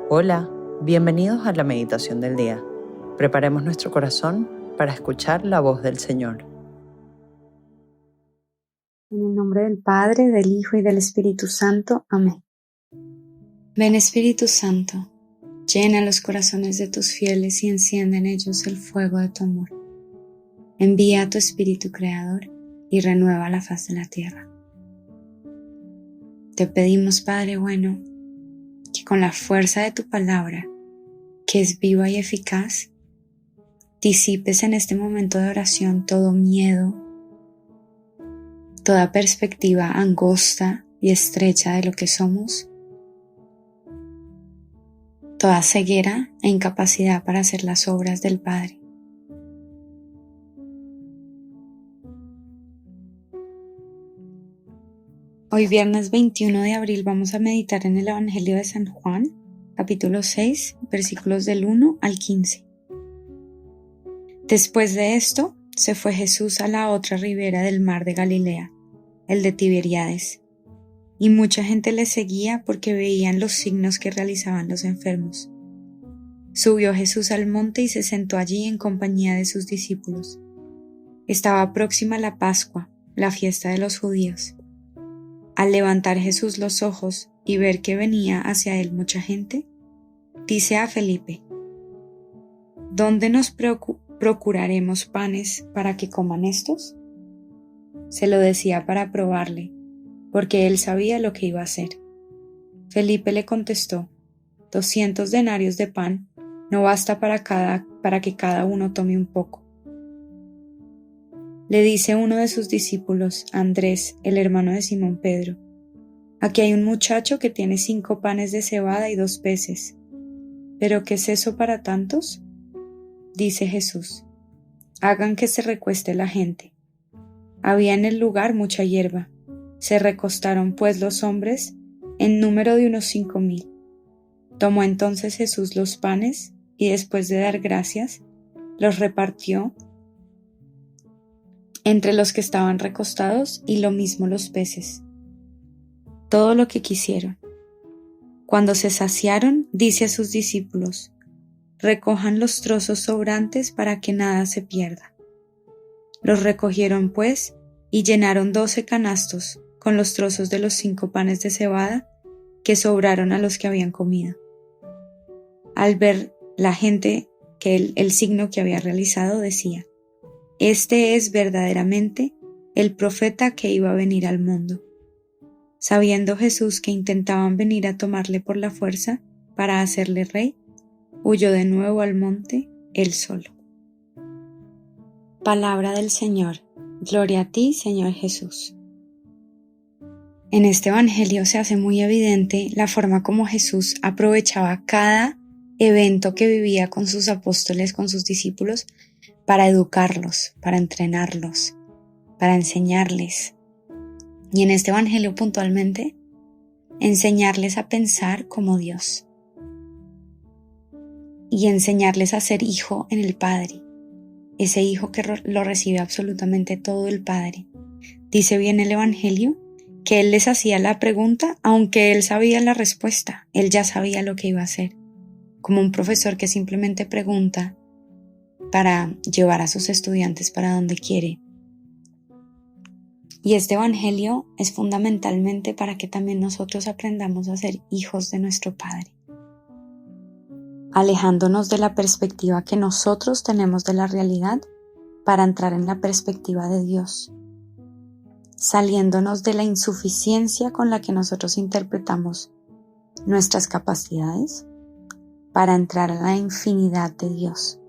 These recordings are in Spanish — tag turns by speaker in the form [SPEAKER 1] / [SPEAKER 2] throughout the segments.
[SPEAKER 1] Hola, bienvenidos a la meditación del día. Preparemos nuestro corazón para escuchar la voz del Señor.
[SPEAKER 2] En el nombre del Padre, del Hijo y del Espíritu Santo. Amén. Ven, Espíritu Santo, llena los corazones de tus fieles y enciende en ellos el fuego de tu amor. Envía a tu Espíritu Creador y renueva la faz de la tierra. Te pedimos, Padre bueno, que con la fuerza de tu palabra, que es viva y eficaz, disipes en este momento de oración todo miedo, toda perspectiva angosta y estrecha de lo que somos, toda ceguera e incapacidad para hacer las obras del Padre. Hoy viernes 21 de abril vamos a meditar en el Evangelio de San Juan, capítulo 6, versículos del 1 al 15. Después de esto, se fue Jesús a la otra ribera del mar de Galilea, el de Tiberíades, y mucha gente le seguía porque veían los signos que realizaban los enfermos. Subió Jesús al monte y se sentó allí en compañía de sus discípulos. Estaba próxima la Pascua, la fiesta de los judíos. Al levantar Jesús los ojos y ver que venía hacia él mucha gente, dice a Felipe: ¿Dónde nos procuraremos panes para que coman estos? Se lo decía para probarle, porque él sabía lo que iba a hacer. Felipe le contestó: 200 denarios de pan no basta para que cada uno tome un poco. Le dice uno de sus discípulos, Andrés, el hermano de Simón Pedro: aquí hay un muchacho que tiene 5 panes de cebada y 2 peces. ¿Pero qué es eso para tantos? Dice Jesús: hagan que se recueste la gente. Había en el lugar mucha hierba. Se recostaron pues los hombres, en número de unos 5,000. Tomó entonces Jesús los panes y después de dar gracias, los repartió entre los que estaban recostados y lo mismo los peces. Todo lo que quisieron. Cuando se saciaron, dice a sus discípulos: recojan los trozos sobrantes para que nada se pierda. Los recogieron pues y llenaron 12 canastos con los trozos de los 5 panes de cebada que sobraron a los que habían comido. Al ver la gente que el signo que había realizado, decía: este es verdaderamente el profeta que iba a venir al mundo. Sabiendo Jesús que intentaban venir a tomarle por la fuerza para hacerle rey, huyó de nuevo al monte él solo. Palabra del Señor. Gloria a ti, Señor Jesús. En este evangelio se hace muy evidente la forma como Jesús aprovechaba cada evento que vivía con sus apóstoles, con sus discípulos, para educarlos, para entrenarlos, para enseñarles. Y en este evangelio puntualmente, enseñarles a pensar como Dios y enseñarles a ser hijo en el Padre, ese hijo que lo recibe absolutamente todo el Padre. Dice bien el evangelio que él les hacía la pregunta, aunque él sabía la respuesta, él ya sabía lo que iba a hacer, como un profesor que simplemente pregunta para llevar a sus estudiantes para donde quiere. Y este evangelio es fundamentalmente para que también nosotros aprendamos a ser hijos de nuestro Padre, alejándonos de la perspectiva que nosotros tenemos de la realidad para entrar en la perspectiva de Dios, saliéndonos de la insuficiencia con la que nosotros interpretamos nuestras capacidades para entrar a la infinidad de Dios.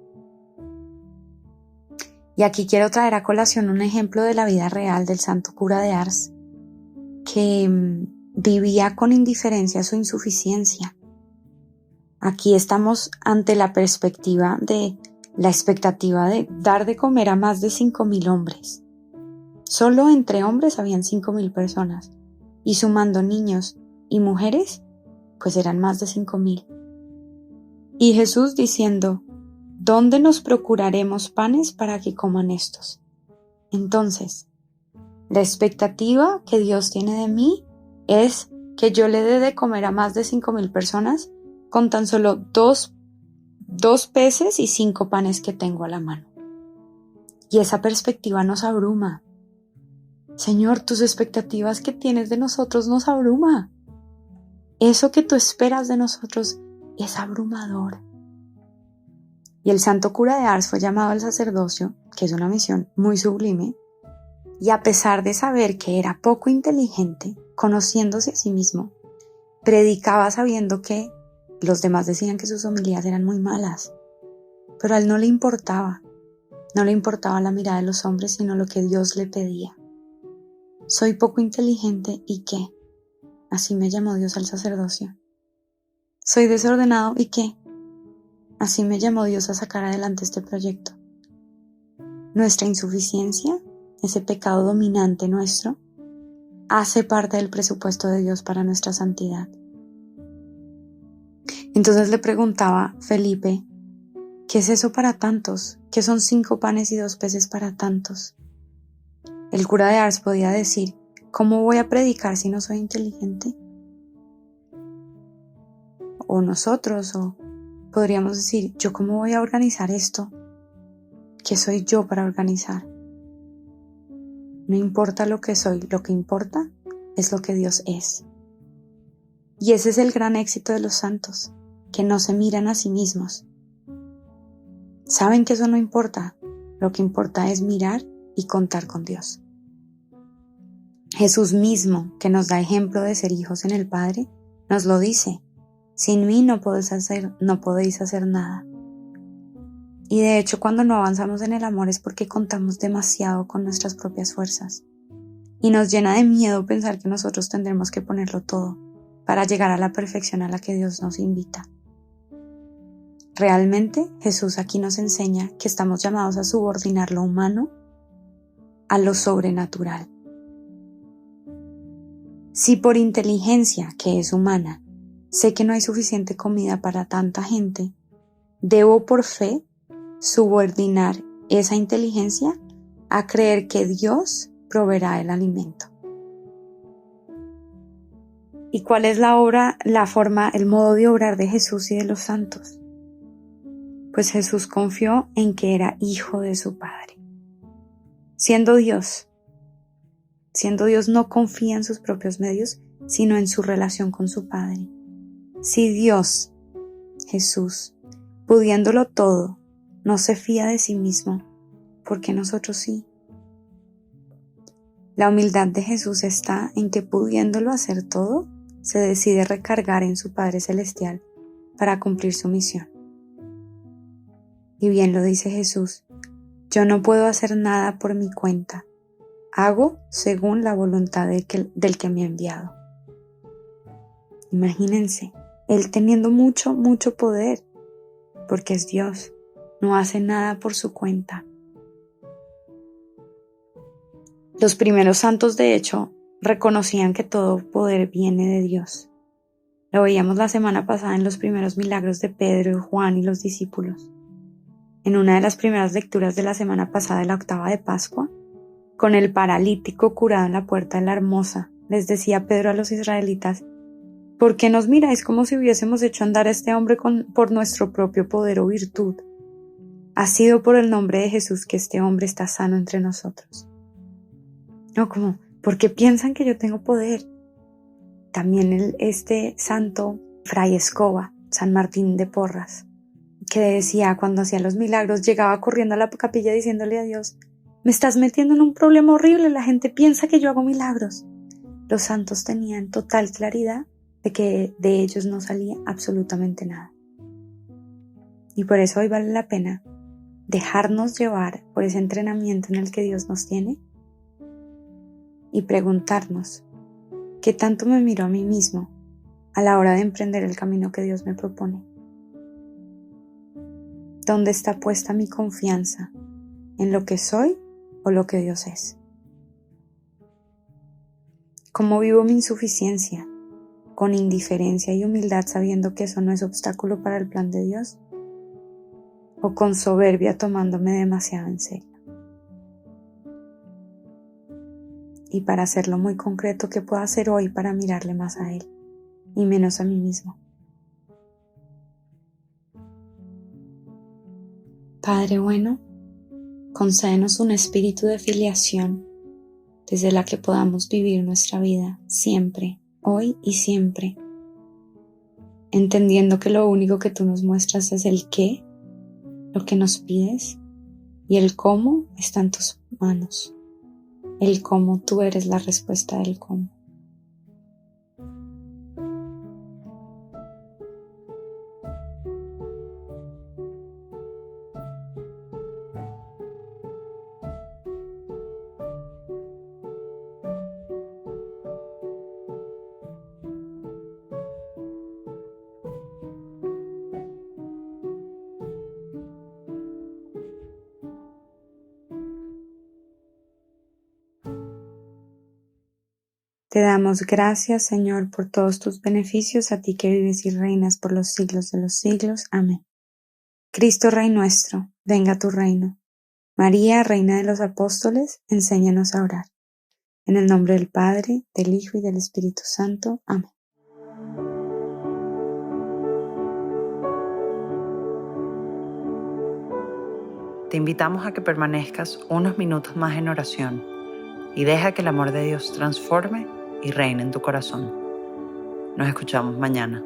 [SPEAKER 2] Y aquí quiero traer a colación un ejemplo de la vida real del santo cura de Ars, que vivía con indiferencia su insuficiencia. Aquí estamos ante la perspectiva de la expectativa de dar de comer a más de 5,000 hombres. Solo entre hombres habían 5,000 personas, y sumando niños y mujeres, pues eran más de 5,000. Y Jesús diciendo: ¿dónde nos procuraremos panes para que coman estos? Entonces, la expectativa que Dios tiene de mí es que yo le dé de comer a más de 5,000 personas con tan solo dos peces y 5 panes que tengo a la mano? Y esa perspectiva nos abruma. Señor, tus expectativas que tienes de nosotros nos abruma. Eso que tú esperas de nosotros es abrumador. Y el santo cura de Ars fue llamado al sacerdocio, que es una misión muy sublime, y a pesar de saber que era poco inteligente, conociéndose a sí mismo, predicaba sabiendo que los demás decían que sus homilías eran muy malas, pero a él no le importaba la mirada de los hombres, sino lo que Dios le pedía. Soy poco inteligente, ¿y qué? Así me llamó Dios al sacerdocio. Soy desordenado, ¿y qué? Así me llamó Dios a sacar adelante este proyecto. Nuestra insuficiencia, ese pecado dominante nuestro, hace parte del presupuesto de Dios para nuestra santidad. Entonces le preguntaba Felipe, ¿qué es eso para tantos? ¿Qué son 5 panes y 2 peces para tantos? El cura de Ars podía decir, ¿cómo voy a predicar si no soy inteligente? O nosotros, o podríamos decir, ¿yo cómo voy a organizar esto? ¿Qué soy yo para organizar? No importa lo que soy, lo que importa es lo que Dios es. Y ese es el gran éxito de los santos, que no se miran a sí mismos. Saben que eso no importa, lo que importa es mirar y contar con Dios. Jesús mismo, que nos da ejemplo de ser hijos en el Padre, nos lo dice, sin mí no podéis hacer nada. Y de hecho, cuando no avanzamos en el amor es porque contamos demasiado con nuestras propias fuerzas. Y nos llena de miedo pensar que nosotros tendremos que ponerlo todo para llegar a la perfección a la que Dios nos invita. Realmente, Jesús aquí nos enseña que estamos llamados a subordinar lo humano a lo sobrenatural. Si por inteligencia, que es humana, sé que no hay suficiente comida para tanta gente, debo por fe subordinar esa inteligencia a creer que Dios proveerá el alimento. ¿Y cuál es la forma, el modo de obrar de Jesús y de los santos? Pues Jesús confió en que era hijo de su Padre. Siendo Dios no confía en sus propios medios, sino en su relación con su Padre. Si Dios, Jesús, pudiéndolo todo, no se fía de sí mismo, ¿por qué nosotros sí? La humildad de Jesús está en que, pudiéndolo hacer todo, se decide recargar en su Padre Celestial para cumplir su misión. Y bien lo dice Jesús, yo no puedo hacer nada por mi cuenta, hago según la voluntad del que me ha enviado. Imagínense, Él teniendo mucho poder, porque es Dios, no hace nada por su cuenta. Los primeros santos, de hecho, reconocían que todo poder viene de Dios. Lo veíamos la semana pasada en los primeros milagros de Pedro, Juan y los discípulos. En una de las primeras lecturas de la semana pasada, de la octava de Pascua, con el paralítico curado en la puerta de la Hermosa, les decía Pedro a los israelitas, ¿por qué nos miráis como si hubiésemos hecho andar a este hombre por nuestro propio poder o virtud? Ha sido por el nombre de Jesús que este hombre está sano entre nosotros. No, como, ¿por qué piensan que yo tengo poder? También este santo Fray Escoba, San Martín de Porras, que decía cuando hacía los milagros, llegaba corriendo a la capilla diciéndole a Dios, me estás metiendo en un problema horrible, la gente piensa que yo hago milagros. Los santos tenían total claridad de que de ellos no salía absolutamente nada. Y por eso hoy vale la pena dejarnos llevar por ese entrenamiento en el que Dios nos tiene y preguntarnos, ¿qué tanto me miro a mí mismo a la hora de emprender el camino que Dios me propone? ¿Dónde está puesta mi confianza? ¿En lo que soy o lo que Dios es? ¿Cómo vivo mi insuficiencia? ¿Con indiferencia y humildad sabiendo que eso no es obstáculo para el plan de Dios? ¿O con soberbia tomándome demasiado en serio? Y para hacerlo muy concreto, ¿qué puedo hacer hoy para mirarle más a Él y menos a mí mismo? Padre bueno, concédenos un espíritu de filiación desde la que podamos vivir nuestra vida siempre, hoy y siempre, entendiendo que lo único que tú nos muestras es el qué, lo que nos pides, y el cómo está en tus manos. El cómo, tú eres la respuesta del cómo. Te damos gracias, Señor, por todos tus beneficios, a ti que vives y reinas por los siglos de los siglos. Amén. Cristo Rey nuestro, venga tu reino. María, Reina de los Apóstoles, enséñanos a orar. En el nombre del Padre, del Hijo y del Espíritu Santo. Amén.
[SPEAKER 1] Te invitamos a que permanezcas unos minutos más en oración y deja que el amor de Dios transforme y reine en tu corazón. Nos escuchamos mañana.